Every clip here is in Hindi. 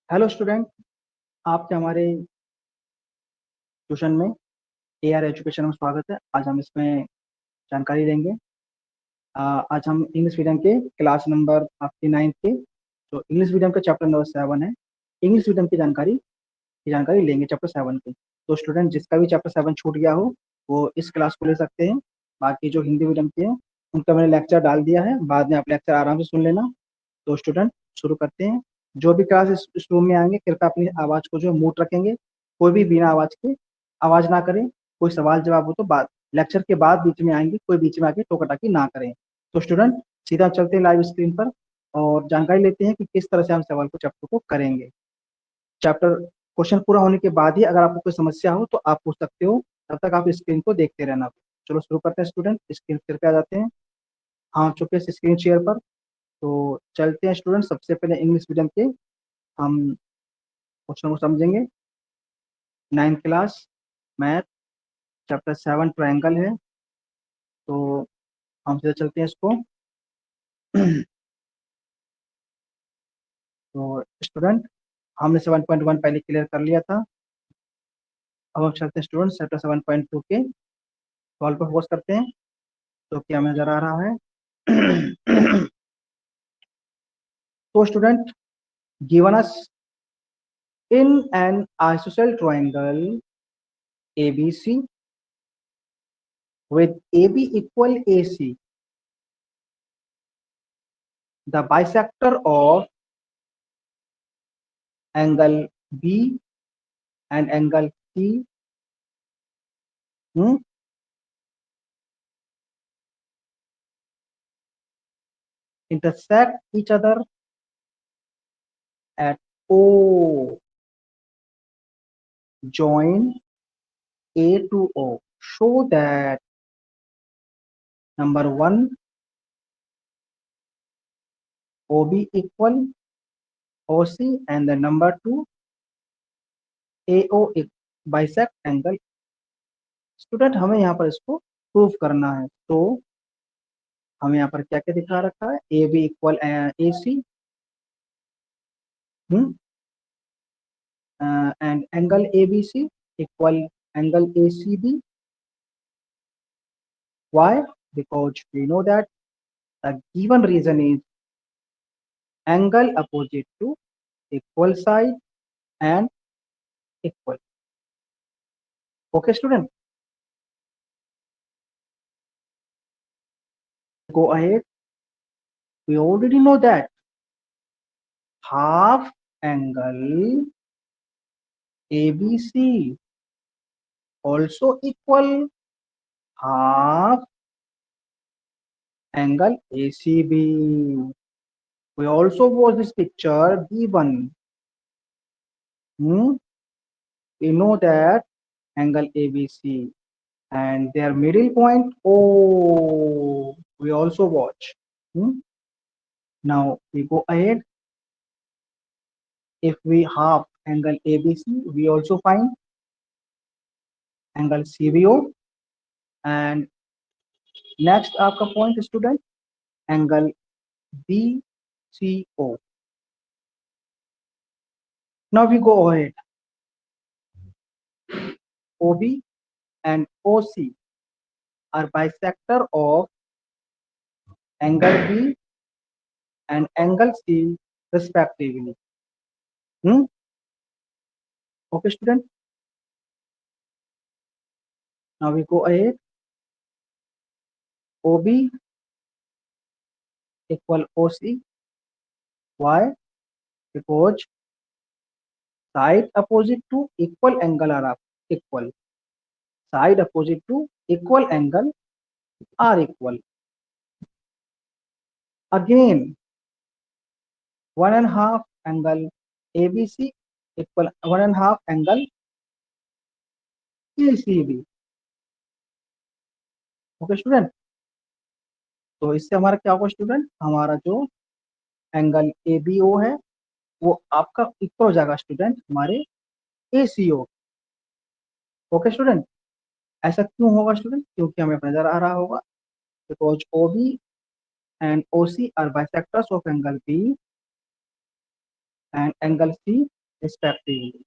Hello student. आपके हमारे ट्यूशन में एआर एजुकेशन में स्वागत है। आज हम इसमें जानकारी लेंगे। आज हम इंग्लिश मीडियम के क्लास नंबर आपके 9th के जो इंग्लिश मीडियम का चैप्टर नंबर 7 है। इंग्लिश मीडियम की जानकारी लेंगे चैप्टर 7 की। तो स्टूडेंट जिसका भी चैप्टर 7 छूट गया हो वो इस क्लास को ले सकते हैं। बाकी जो हिंदी मीडियम के हैं उनका मैंने लेक्चर डाल दिया है, बाद में आप लेक्चर आराम से सुन लेना। तो स्टूडेंट शुरू करते हैं। जो भी क्लास इस रूम में आएंगे कृपया अपनी आवाज को जो म्यूट रखेंगे। कोई भी बिना आवाज के आवाज ना करें। कोई सवाल जवाब हो तो बाद लेक्चर के बाद बीच में आएंगे, कोई बीच में आके टोकाटाकी ना करें। तो स्टूडेंट सीधा चलते हैं लाइव स्क्रीन पर और जानकारी लेते हैं कि किस तरह से हम सवाल को चैप्टर को करेंगे। चैप्टर क्वेश्चन पूरा होने के बाद ही अगर आपको कोई समस्या हो तो आप पूछ सकते हो। तब तक आप स्क्रीन को देखते रहना। चलो शुरू करते हैं स्टूडेंट। स्क्रीन शेयर पे आ जाते हैं। हाँ चुके हैं स्क्रीन शेयर पर। तो चलते हैं स्टूडेंट। सबसे पहले इंग्लिश मीडियम के हम क्वेश्चन को समझेंगे। 9th class math chapter 7 triangle है। तो हम सीधे चलते हैं इसको। तो स्टूडेंट हमने 7.1 पहले क्लियर कर लिया था। अब हम चलते हैं स्टूडेंट चैप्टर 7.2 के सॉल्व पर फोकस करते हैं। तो क्या नजर आ रहा है? तो student given us in an ISOCELL triangle ABC with AB equal AC, the bisector of angle B and angle C intersect each other at O. Join A to O. Show that number 1 OB equal OC and the number 2 AO bisect angle। Student हमें यहाँ पर इसको प्रूव करना है। तो हमें यहाँ पर क्या क्या दिखा रखा है? A B equal AC and angle ABC equal angle ACB. Why? Because we know that the given reason is angle opposite to equal side and equal. Okay, student. Go ahead. We already know that half angle ABC also equal half angle ACB. We also watch this picture given. We know that angle ABC and their middle point O. We also watch. Now we go ahead. If we half angle ABC, we also find angle CBO. And next आपका point student angle BCO. Now we go ahead. OB and OC are bisector of angle B and angle C respectively. Okay, student. Now we go ahead. OB equal OC. Why? Because side opposite to equal angle are equal. Side opposite to equal angle are equal. Again, 1.5 angle ABC equal 1.5 angle ACB. Okay student. तो इससे हमारा क्या होगा स्टूडेंट? हमारा जो एंगल ABO है वो आपका इक्वल हो जाएगा स्टूडेंट हमारे ACO। Okay student. ऐसा क्यों होगा स्टूडेंट? क्योंकि हमें नजर आ रहा होगा because OB and OC are bisectors of angle B and angle C respectively.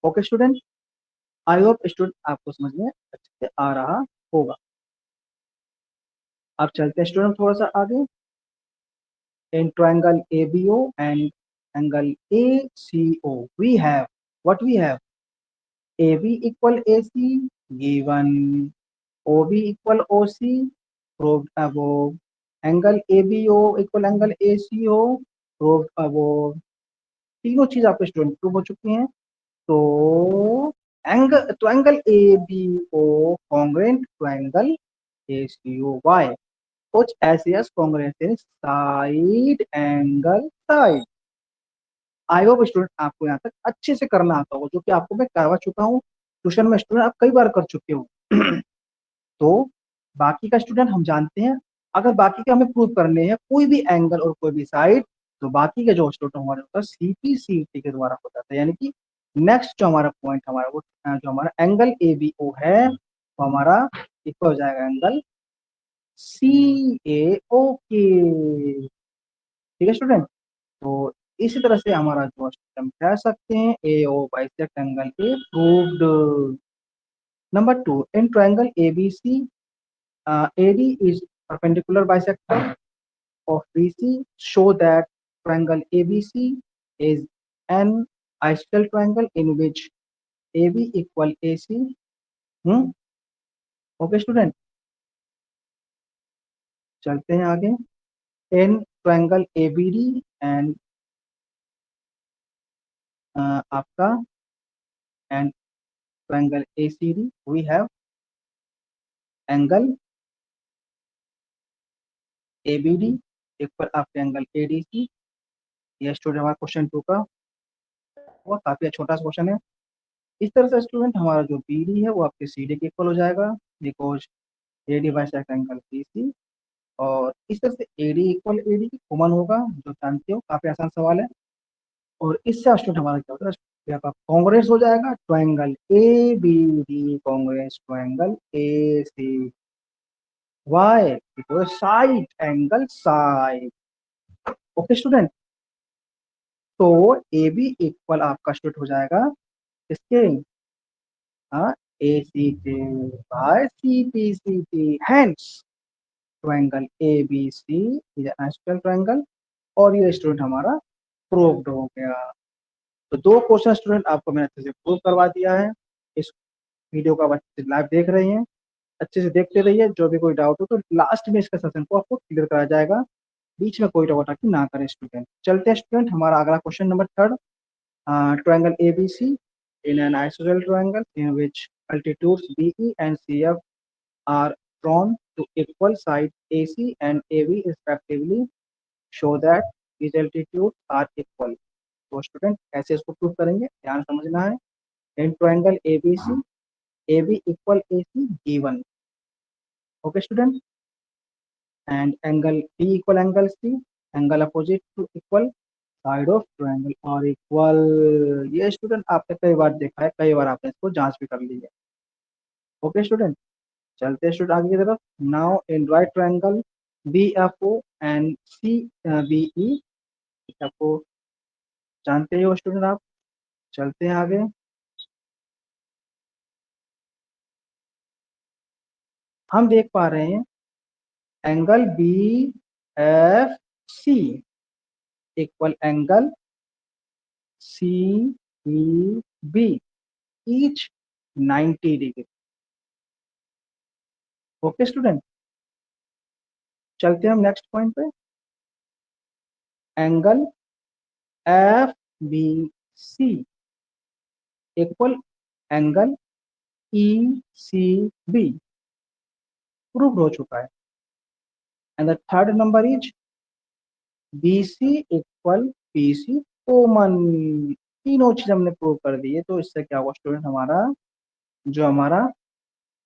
Okay student, I hope student आपको समझ में अच्छे से आ रहा होगा। अब चलते हैं स्टूडेंट थोड़ा सा आगे। In triangle ABO and angle ACO we have what we have AB equal AC given, OB equal OC proved above, angle ABO equal angle ACO proved above। तीनों चीज आपके स्टूडेंट प्रूव हो चुकी हैं। तो triangle ABO congruent triangle ACO why, कुछ ऐसे congruent side angle side. I hope student आपको यहाँ तक अच्छे से करना आता होगा, जो कि आपको मैं करवा चुका हूँ ट्यूशन में स्टूडेंट, आप कई बार कर चुके हो। तो बाकी का स्टूडेंट हम जानते हैं, अगर बाकी के हमें प्रूव करने हैं कोई भी एंगल और कोई भी साइड, तो बाकी के जो स्टूडेंट हमारे होता है CPCT के द्वारा हो जाता है। यानी कि नेक्स्ट जो हमारा पॉइंट हमारा वो जो हमारा एंगल ABO है वो हमारा इक्वल हो जाएगा एंगल CAO के। ठीक है स्टूडेंट, तो इसी तरह से हमारा जो हम कह सकते हैं AO bisect angle A proved. Number 2, in triangle ABC AD is perpendicular bisector of BC, show that triangle ABC is an isosceles triangle in which AB equal AC। Okay student, चलते हैं आगे। इन ट्रायंगल ABD एंड आपका and triangle ACD we have angle ABD equal आपके एंगल ADC। यह स्टूडेंट हमारा क्वेश्चन 2 का वो काफी छोटा सा क्वेश्चन है। इस तरह से स्टूडेंट हमारा जो BD है वो आपके CD के इक्वल हो जाएगा, because AD bisect angle BC। और इस तरह से AD इक्वल AD कॉमन होगा, जो जानते हो काफी आसान सवाल है। और इससे स्टूडेंट हमारा क्या होता है, आपका कांग्रेस हो जाएगा triangle ABD congruent triangle AC। Why, because side angle side. Okay student, तो AB इक्वल आपका स्टूडेंट हो जाएगा इसके ACK by CPCT, hence triangle ABC is an isosceles triangle. और ये स्टूडेंट हमारा प्रूव्ड हो गया। तो दो क्वेश्चन स्टूडेंट आपको मैंने अच्छे से प्रूव करवा दिया है। इस वीडियो को आप अच्छे से लाइव देख रहे हैं, अच्छे से देखते रहिए। जो भी कोई डाउट हो तो लास्ट में इसका सेशन को आपको क्लियर कराया जाएगा, बीच में कोई डाउट आके ना करें स्टूडेंट। चलते हैं स्टूडेंट हमारा अगला question number 3, triangle ABC in an isosceles triangle in which altitudes BE and CF are drawn to equal sides AC and AB respectively, show that these altitudes are equal। तो स्टूडेंट कैसे इसको प्रूव करेंगे, ध्यान समझना है। In triangle ABC AB equal AC given। Okay student, and angle B equal angle C, angle opposite to equal side of triangle और इक्वल। ये स्टूडेंट आपने कई बार देखा है, कई बार आपने इसको जांच भी कर ली है। ओके स्टूडेंट, चलते हैं स्टूडेंट आगे की तरफ। Now in right triangle BFO and CBE, आपको जानते हो स्टूडेंट आप। चलते हैं आगे। हम देख पा रहे हैं angle BFC equal angle CBB each 90 degree. Okay student, चलते हैं हम नेक्स्ट पॉइंट पे। Angle FBC equal angle ECB proved हो चुका है। And the third number is BC equal PC common. तीनों चीज हमने प्रूव कर दी है। तो इससे क्या हुआ स्टूडेंट, हमारा जो हमारा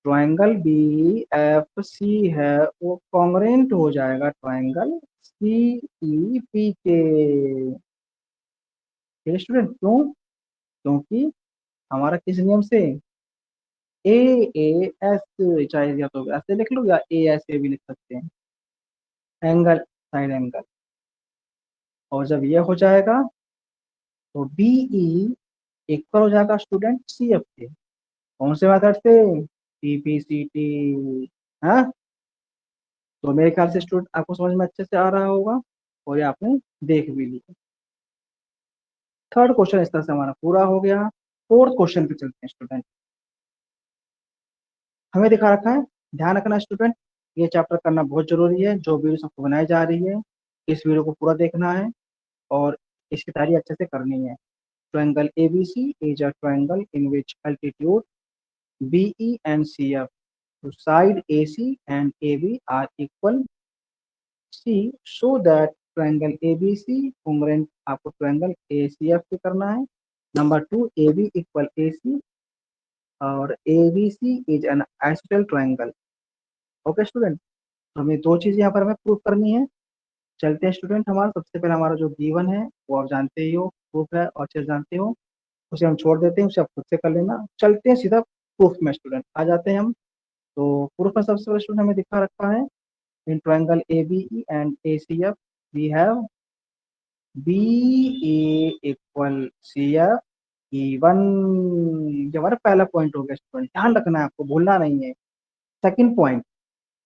ट्रायंगल BFC है वो कॉन्ग्रुएंट हो जाएगा ट्रायंगल CEP के। स्टूडेंट क्यों, क्योंकि हमारा किस नियम से, AAS, चाहे या तो ऐसे लिख लो या ASA भी लिख सकते हैं, एंगल साइड एंगल। और जब ये हो जाएगा तो बीई इक्वल हो जाएगा स्टूडेंट सी एफ के। कौन से मेथड से? टीपीसीटी। हाँ, तो मेरे ख्याल से स्टूडेंट आपको समझ में अच्छे से आ रहा होगा और ये आपने देख भी लिया। थर्ड क्वेश्चन इस तरह से हमारा पूरा हो गया। फोर्थ क्वेश्चन पे चलते हैं स्टूडेंट। हमें दिखा रखा है, ध्यान रखना स्टूडेंट, ये चैप्टर करना बहुत जरूरी है। जो वीडियो सबको बनाई जा रही है, इस वीडियो को पूरा देखना है और इसकी तैयारी अच्छे से करनी है। Triangle ABC is a triangle in which altitude BE and CF to side AC and AB are equal. C show that triangle ABC congruent आपको triangle ACF पे करना है। नंबर 2 AB इक्वल AC और ABC is an isosceles triangle. Okay student, तो हमें दो चीज यहाँ पर हमें प्रूव करनी है। चलते हैं स्टूडेंट, हमारा सबसे पहले हमारा जो गिवन है वो आप जानते ही हो, प्रूफ है और अच्छे से जानते हो, उसे हम छोड़ देते हैं, उसे आप खुद से कर लेना। चलते हैं सीधा प्रूफ में स्टूडेंट, आ जाते हैं हम। तो प्रूफ में सबसे पहले स्टूडेंट हमें दिखा रखा है, in triangle ABE and ACF we have BE equal CF E1। ये हमारा पहला पॉइंट हो गया स्टूडेंट, ध्यान रखना है, आपको भूलना नहीं है। Second point,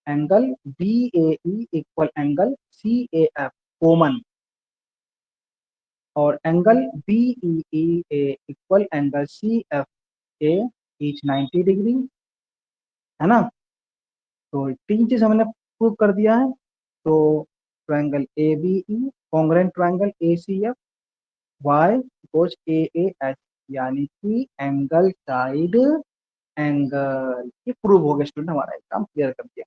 angle BAE equal angle CAF common, और angle BEE equal angle CFA each 90 degree, है ना। तो तीन चीज हमने प्रूव कर दिया है। तो triangle ABE congruent triangle ACF, why equals AAH, यानी कि एंगल साइड एंगल। ये प्रूव हो गया स्टूडेंट, हमारा एग्जाम क्लियर कर दिया।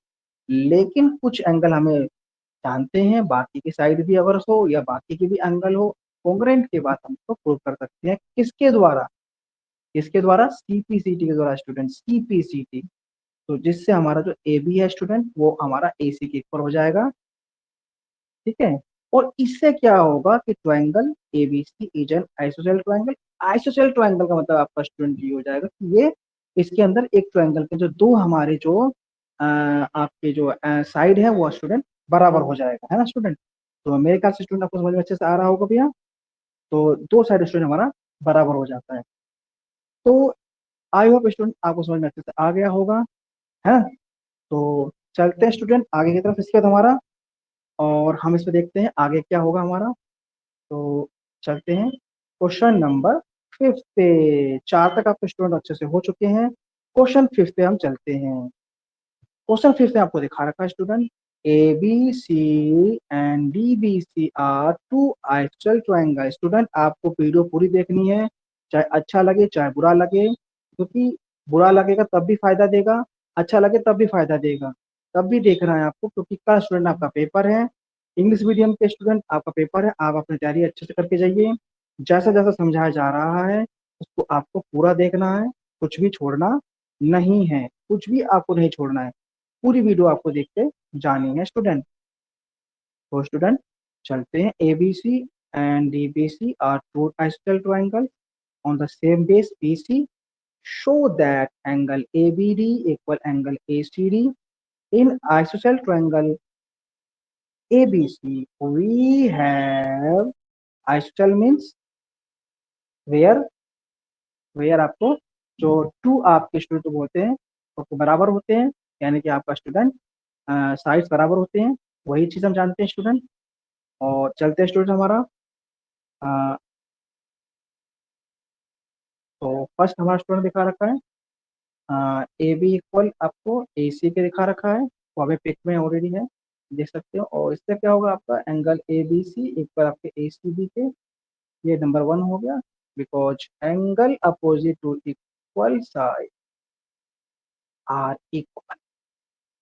लेकिन कुछ एंगल हमें जानते हैं, बाकी की साइड भी अगर हो या बाकी की भी एंगल हो कॉन्ग्रुएंट के बाद हम इसको प्रूव कर सकते हैं। किसके द्वारा? किसके द्वारा? CPCT के द्वारा स्टूडेंट, CPCT। तो जिससे हमारा जो AB है स्टूडेंट वो हमारा AC के इक्वल हो जाएगा, ठीक है। और इससे क्या होगा कि triangle ABC is an isosceles triangle. Isosceles triangle का मतलब आपका स्टूडेंट ये हो जाएगा कि ये इसके अंदर एक ट्रायंगल के जो दो हमारे जो आपके जो साइड है वो स्टूडेंट बराबर हो जाएगा, है ना स्टूडेंट। तो मेरे ख्याल से स्टूडेंट आपको समझ में अच्छे से आ रहा होगा भैया। तो दो साइड स्टूडेंट हमारा बराबर हो जाता है। तो आई होप स्टूडेंट आपको समझ में अच्छे से आ गया होगा, है। तो चलते हैं स्टूडेंट आगे की तरफ इसके बाद हमारा, और हम इसमें देखते हैं आगे क्या होगा हमारा। तो चलते हैं क्वेश्चन नंबर फिफ्थ पे। चार तक आपके स्टूडेंट अच्छे से हो चुके हैं, क्वेश्चन फिफ्थ पे हम चलते हैं। क्वेश्चन फिफ्थ में आपको दिखा रखा है student, ABC and DBC are two isosceles triangle. Student आपको वीडियो पूरी देखनी है, चाहे अच्छा लगे चाहे बुरा लगे, क्योंकि बुरा लगेगा तब भी फायदा देगा, अच्छा लगे तब भी फायदा देगा। तब भी देखना है आपको, क्योंकि कल स्टूडेंट आपका पेपर है, इंग्लिश मीडियम के स्टूडेंट आपका पेपर है। आप अपनी तैयारी अच्छे से करके जाइए, जैसा जैसा समझाया जा रहा है उसको आपको पूरा देखना है, कुछ भी छोड़ना नहीं है, कुछ भी आपको नहीं छोड़ना है, पूरी वीडियो आपको देख के जानी है स्टूडेंट। तो स्टूडेंट चलते हैं, ABC and DBC are two isosceles triangle on the same base BC, show that angle ABD equal angle ACD in isosceles triangle ABC. We have isosceles means where आपको जो टू आपके स्टूडेंट बोलते हैं वो बराबर होते हैं, यानी कि आपका स्टूडेंट साइड्स बराबर होते हैं, वही चीज हम जानते हैं स्टूडेंट। और चलते हैं स्टूडेंट हमारा, अ, तो फर्स्ट हमारा स्टूडेंट दिखा रखा है, AB इक्वल आपको AC के दिखा रखा है, वो हमें पिक में ऑलरेडी है, देख सकते हो। और इससे क्या होगा, आपका एंगल ABC इक्वल आपके ACB के, ये नंबर वन हो गया, because angle opposite to equal side are equal.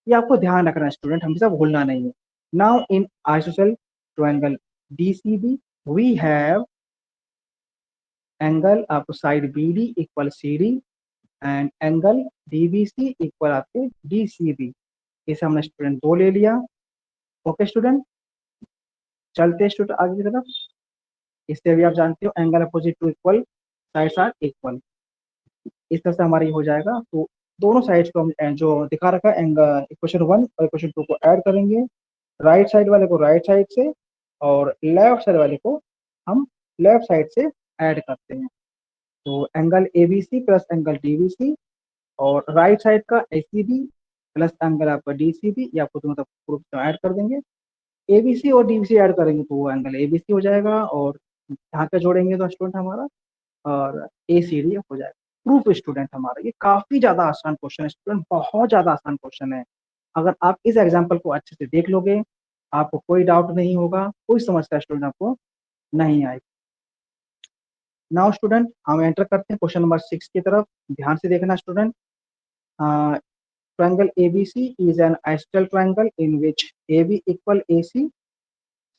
ये आपको ध्यान रखना है स्टूडेंट, हमेशा भूलना नहीं है। Now in isosceles triangle DCB we have angle आपको side BD equal CD and angle DBC equal आपके DCB। इसे हमने स्टूडेंट दो ले लिया। ओके स्टूडेंट, चलते स्टूडेंट आगे की तरफ। इससे भी आप जानते हो angle opposite to equal sides are equal, इस तरह से हमारा ये हो जाएगा। तो दोनों साइड्स को हम जो दिखा रखा है एंगल इक्वेशन वन और इक्वेशन टू को ऐड करेंगे, राइट साइड वाले को राइट साइड से और लेफ्ट साइड वाले को हम लेफ्ट साइड से ऐड करते हैं। तो angle A B C plus angle D B C, और राइट साइड का A C B plus angle आपका डी सी बी, ये आपको दोनों तरफ प्रूफ ऐड कर देंगे। ए बी सी और डी बी सी ऐड करेंगे तो वो एंगल ए बी सी हो जाएगा, और यहाँ पे जोड़ेंगे तो स्टूडेंट हमारा और ए सी डी हो जाएगा। प्रूफ स्टूडेंट हमारा, ये काफी ज्यादा आसान क्वेश्चन है स्टूडेंट, बहुत ज्यादा आसान क्वेश्चन है। अगर आप इस एग्जाम्पल को अच्छे से देख लोगे, आपको कोई डाउट नहीं होगा, कोई समस्या स्टूडेंट आपको नहीं आएगी। नाउ स्टूडेंट हम एंटर करते हैं क्वेश्चन नंबर 6 की तरफ। ध्यान से देखना student. Triangle ABC is an isosceles triangle in which AB equal AC,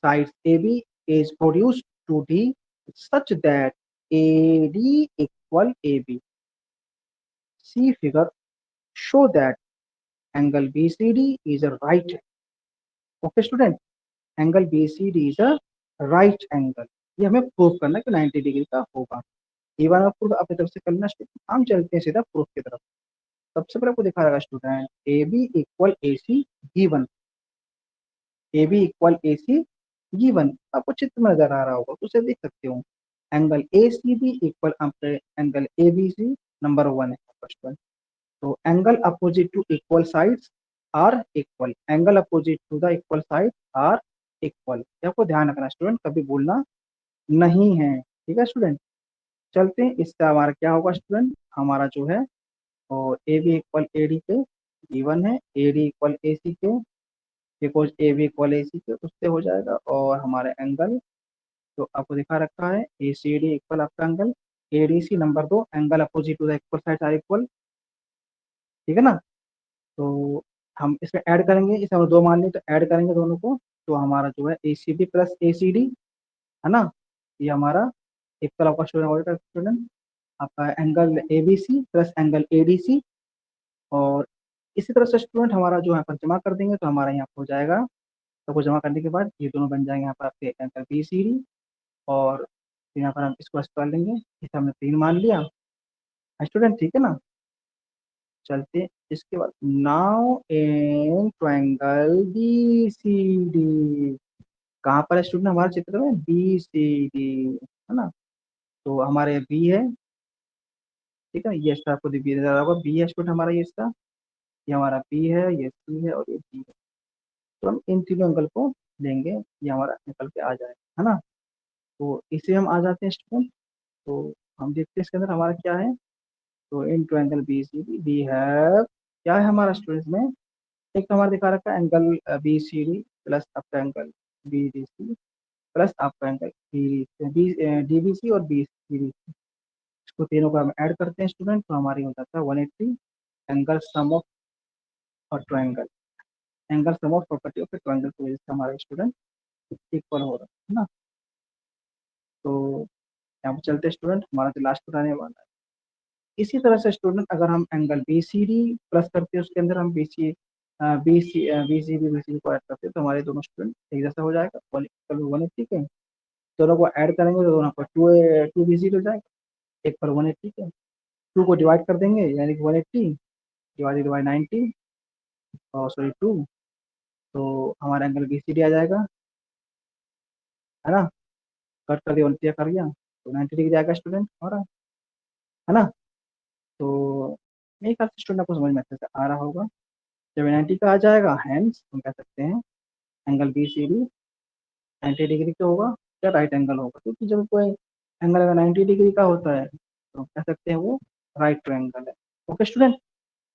sides AB is produced to D such that AD equal AB. See figure show that angle BCD is a right. Okay student, angle BCD is a right angle. ये हमें प्रूव करना है कि 90 डिग्री का होगा। ये वाला प्रूफ अपनी तरफ से करना स्टूडेंट। हम चलते हैं सीधा प्रूफ की तरफ। सबसे पहले आपको दिखा रहेगा student A B equal A C given. A B equal A C given आपको चित्र में नजर आ रहा होगा, तो उसे देख सकते हो। Angle A C B equal angle A B C number 1 है फर्स्ट वन। तो angle opposite to equal sides are equal, angle opposite to the equal side are equal. आपको ध्यान रखना स्टूडेंट, कभी भूलना नहीं है, ठीक है स्टूडेंट। चलते हैं, इससे हमारा क्या होगा स्टूडेंट, हमारा जो है और A B equal A D के गिवन है, A D equal A C के, because A B equal A C के उससे हो जाएगा। और हमारे एंगल जो आपको दिखा रखा है ए सी डी इक्वल आपका angle A D C number 2, angle opposite to the equal side are equal, ठीक है ना। तो हम इसमें ऐड करेंगे, इसे हम 2 मान लें तो ऐड करेंगे दोनों को, तो हमारा जो है A C B plus A C D है ना, ये हमारा इक्वल आपका स्टूडेंट आपका angle A B C plus angle A D C. और इसी तरह से स्टूडेंट हमारा जो यहाँ पर जमा कर देंगे तो हमारा यहाँ पर हो जाएगा। तो को जमा करने के बाद ये दोनों बन जाएंगे यहाँ पर आपके एंगल बी सी डी, और फिर यहाँ पर हम इसको कर लेंगे, इसे हमने 3 मान लिया स्टूडेंट, ठीक है ना। चलते हैं इसके बाद, now in triangle B C D, कहाँ पर है स्टूडेंट हमारे चित्र में, बी सी डी है ना। तो हमारे बी है, ठीक है, ये इसका आपको बी नजर आ रहा होगा, बी है स्टूडेंट हमारा, ये इसका, ये हमारा बी है, ये सी है और ये डी है। तो हम इन तीनों एंगल को लेंगे, ये हमारा निकल के आ जाएगा है ना। तो इसे हम आ जाते हैं स्टूडेंट। तो हम देखते हैं इसके अंदर हमारा क्या है। तो in two angle B C D we have, क्या है हमारा स्टूडेंट में, एक तो हमारा दिखा रखा है angle B C D plus आपका angle B D C plus आपका angle B D B C और बी सी डी, इसको तीनों को हम ऐड करते हैं स्टूडेंट, तो हमारी हो जाता है 180 एंगल सम ऑफ और triangle, angle sum of property of triangle की वजह से हमारे स्टूडेंट इक्वल हो रहा है ना। तो यहाँ पर चलते स्टूडेंट, हमारा जो लास्ट बताने वाला है। इसी तरह से स्टूडेंट अगर हम angle B C D plus करते हैं, उसके अंदर हम बी सी डी को ऐड करते हैं, तो हमारे दोनों स्टूडेंट एक जैसा हो जाएगा, 180 के दोनों को ऐड करेंगे तो दोनों को टू बी सी हो जाएगा, एक पर 180 के, टू को डिवाइड कर देंगे यानी कि 180 डिवाइडेड बाई 90 और सॉरी 2, तो हमारा एंगल बी सी डी आ जाएगा है ना। कट कर दिया 180 कर दिया तो 90 डिग्री आएगा स्टूडेंट हमारा, है ना। तो मेरे ख्याल से स्टूडेंट आपको समझ में अच्छे से आ रहा होगा। जब 90 का आ जाएगा हैंस हम कह सकते हैं angle B C D 90 degree का होगा या राइट एंगल होगा, क्योंकि जब कोई एंगल अगर 90 डिग्री का होता है तो कह सकते हैं वो राइट ट्रायंगल है। ओके स्टूडेंट,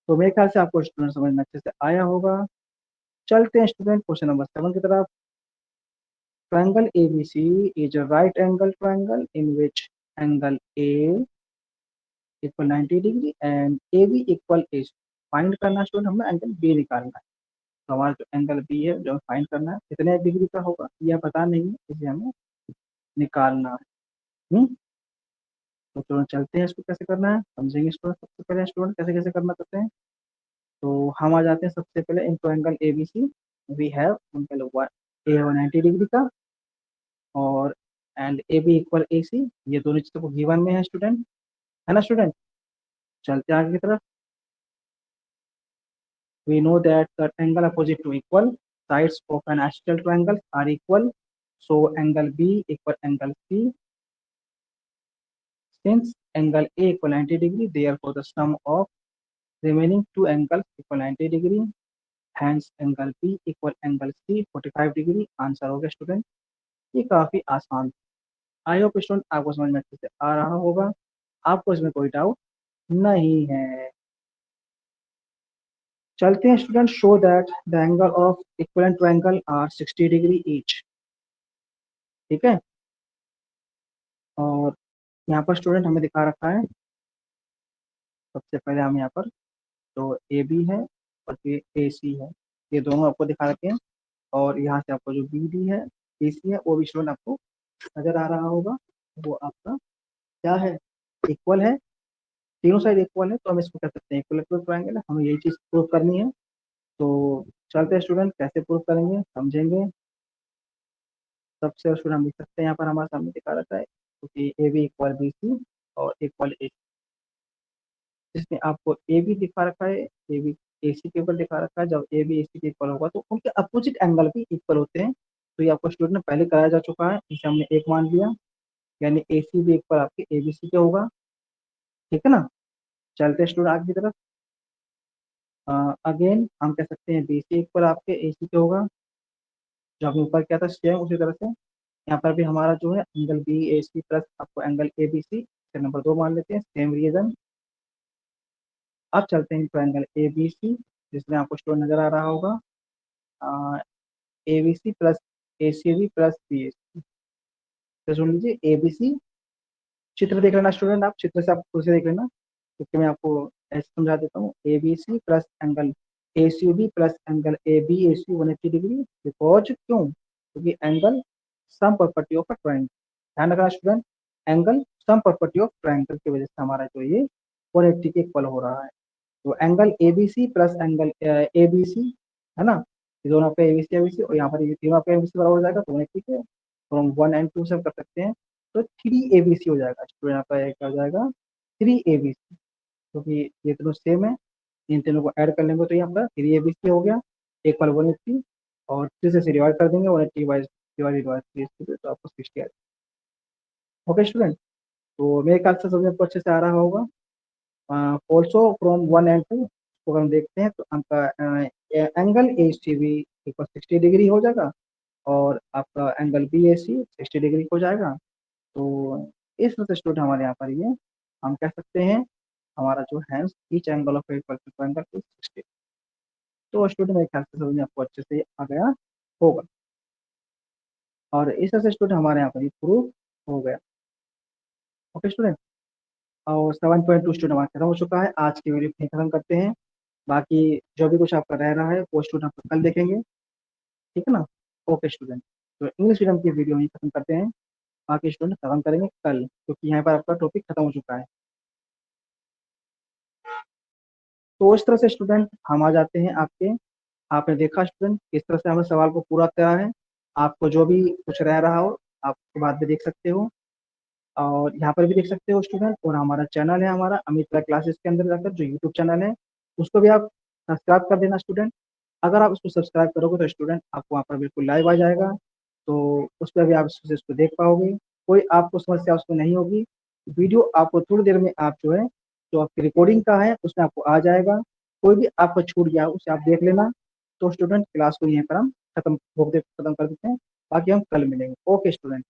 तो मेरे ख्याल से आपको स्टूडेंट समझ में अच्छे से आया होगा। चलते हैं स्टूडेंट क्वेश्चन नंबर 7 की तरफ। Triangle ABC is a right angle triangle in which angle A equal 90 degree and A B equal A, find करना स्टूडेंट हमें एंगल बी निकालना है। तो हमारा जो एंगल बी है जो फाइंड करना है कितने डिग्री का होगा यह पता नहीं है, इसे हमें निकालना है। तो स्टूडेंट चलते हैं, इसको कैसे करना है समझेंगे स्टूडेंट। सबसे पहले स्टूडेंट कैसे कैसे करना करते हैं, तो हम आ जाते हैं सबसे पहले in angle A B C, we have angle A 90 degree का और and A B equal A C, ये दोनों चीज़ों को गिवन में है स्टूडेंट, है ना स्टूडेंट। चलते हैं आगे की तरफ। we know that the angle opposite to equal sides of an isosceles triangle are equal, so angle B equal angle C Since angle A equal 90 degree, therefore the sum of remaining two angles equal 90 degree. Hence angle B equal angle C 45 degree. Answer हो गया स्टूडेंट। ये काफी आसान। आई होप स्टूडेंट आपको समझ में अच्छे से आ रहा होगा, आपको इसमें कोई डाउट नहीं है। चलते हैं student. Show that the angle of equivalent triangle are 60 degree each. ठीक है, और यहाँ पर स्टूडेंट हमें दिखा रखा है, सबसे पहले हम यहाँ पर तो ए बी है और ये ए सी है, ये दोनों आपको दिखा रखे हैं। और यहाँ से आपको जो बी डी है, बी सी है, वो भी स्टूडेंट आपको नजर आ रहा होगा। वो आपका क्या है, इक्वल है, तीनों साइड इक्वल है, तो हम इसको कह सकते हैं इक्विलेटरल ट्रायंगल है। हमें यही चीज प्रूव करनी है। तो चलते हैं स्टूडेंट, कैसे प्रूव करेंगे समझेंगे। सबसे स्टूडेंट हम लिख सकते हैं, यहाँ पर हमारे सामने दिखा रहता है क्योंकि A B equal B C और इक्वल ए, जिसमें आपको ए बी दिखा रखा है, ए बी ए सी के ऊपर दिखा रखा है। जब ए बी ए सी के इक्वल होगा तो उनके अपोजिट एंगल भी इक्वल होते हैं। तो ये आपको स्टूडेंट ने पहले कराया जा चुका है, इसे हमने एक मान लिया, यानी ए सी भी इक्वल आपके ए बी सी के होगा। ठीक है ना। चलते स्टूडेंट आगे की तरफ। अगेन हम कह सकते हैं बी सी इक्वल आपके ए सी के होगा, जो आपने ऊपर किया था सेम उसी तरह से। यहाँ पर भी हमारा जो है angle B A C plus आपको angle A B C, number 2 मान लेते हैं, सेम रीजन। अब चलते हैं ट्रायंगल ए बी सी, जिसमें आपको स्टोन नजर आ रहा होगा, A B C plus A C B plus B A C. तो सुन लीजिए ए बी सी, चित्र देख लेना स्टूडेंट, आप चित्र से आप खुद से देख लेना, क्योंकि मैं आपको ऐसे समझा देता हूँ। A B C plus angle A C B plus angle A B A C 180 degree, because क्यों, क्योंकि angle sum property of a triangle. ध्यान रखना student, angle sum property of triangle की वजह से हमारा जो ये 180 के इक्वल हो रहा है। तो angle A B C plus angle A B C, है ना, ये दोनों आपका ए बी सी, और यहाँ पर ये तीनों आपका ए बी सी बराबर हो जाएगा, तो 180 है। तो हम 1 एंड 2 से कर सकते हैं, तो 3 ABC हो जाएगा। तो यहाँ पर क्या हो जाएगा, 3 ABC, क्योंकि ये तीनों सेम है। इन तीनों को ऐड कर लेंगे तो ये आपका 3 ABC हो गया, एक पर 180, और 3 से डिवाइड कर देंगे, 180 बाई डिवाइडेड बाई 3, तो आपको 60 आ जाएगा। ओके स्टूडेंट, तो मेरे ख्याल से समझ आपको अच्छे से आ रहा होगा। ऑल्सो फ्रॉम 1 and 2 को हम देखते हैं, तो आपका angle A C B equal 60 degree हो जाएगा, और आपका angle B A C 60 degree हो जाएगा। तो इस वजह से स्टूडेंट हमारे यहाँ पर ये हम कह सकते हैं, हमारा जो है each angle of angle is 60। तो स्टूडेंट मेरे ख्याल से समझ में आपको अच्छे से आ गया होगा, और इस वजह से स्टूडेंट हमारे यहाँ पर ये प्रूव हो गया। ओके स्टूडेंट, और 7.2 स्टूडेंट हमारा खत्म हो चुका है। आज की वीडियो यहीं खत्म करते हैं। बाकी जो भी कुछ आपका रह रहा है वो स्टूडेंट आप कल देखेंगे। ठीक है ना। ओके स्टूडेंट, तो इंग्लिश मीडियम की वीडियो यहीं खत्म करते हैं, बाकी स्टूडेंट खत्म करेंगे कल, क्योंकि यहाँ पर आपका टॉपिक खत्म हो चुका है। तो इस तरह से स्टूडेंट हम आ जाते हैं आपके, आपने देखा स्टूडेंट किस तरह से हमने सवाल को पूरा करा है। आपको जो भी कुछ रह रहा हो आप उसके बाद में देख सकते हो, और यहाँ पर भी देख सकते हो स्टूडेंट। और हमारा चैनल है, हमारा अमित क्लासेस के अंदर जाकर जो यूट्यूब चैनल है, उसको भी आप सब्सक्राइब कर देना स्टूडेंट। अगर आप उसको सब्सक्राइब करोगे तो स्टूडेंट आपको वहाँ पर बिल्कुल लाइव आ जाएगा, तो उस पर भी आप उसको देख पाओगे, कोई आपको समस्या उसमें नहीं होगी। वीडियो आपको थोड़ी देर में आप जो है, जो आपकी रिकॉर्डिंग का है उसमें आपको आ जाएगा। कोई भी आपको छूट गया हो उसे आप देख लेना। तो स्टूडेंट क्लास को यहीं पर हम खत्म कर देते हैं, बाकी हम कल मिलेंगे। Okay student.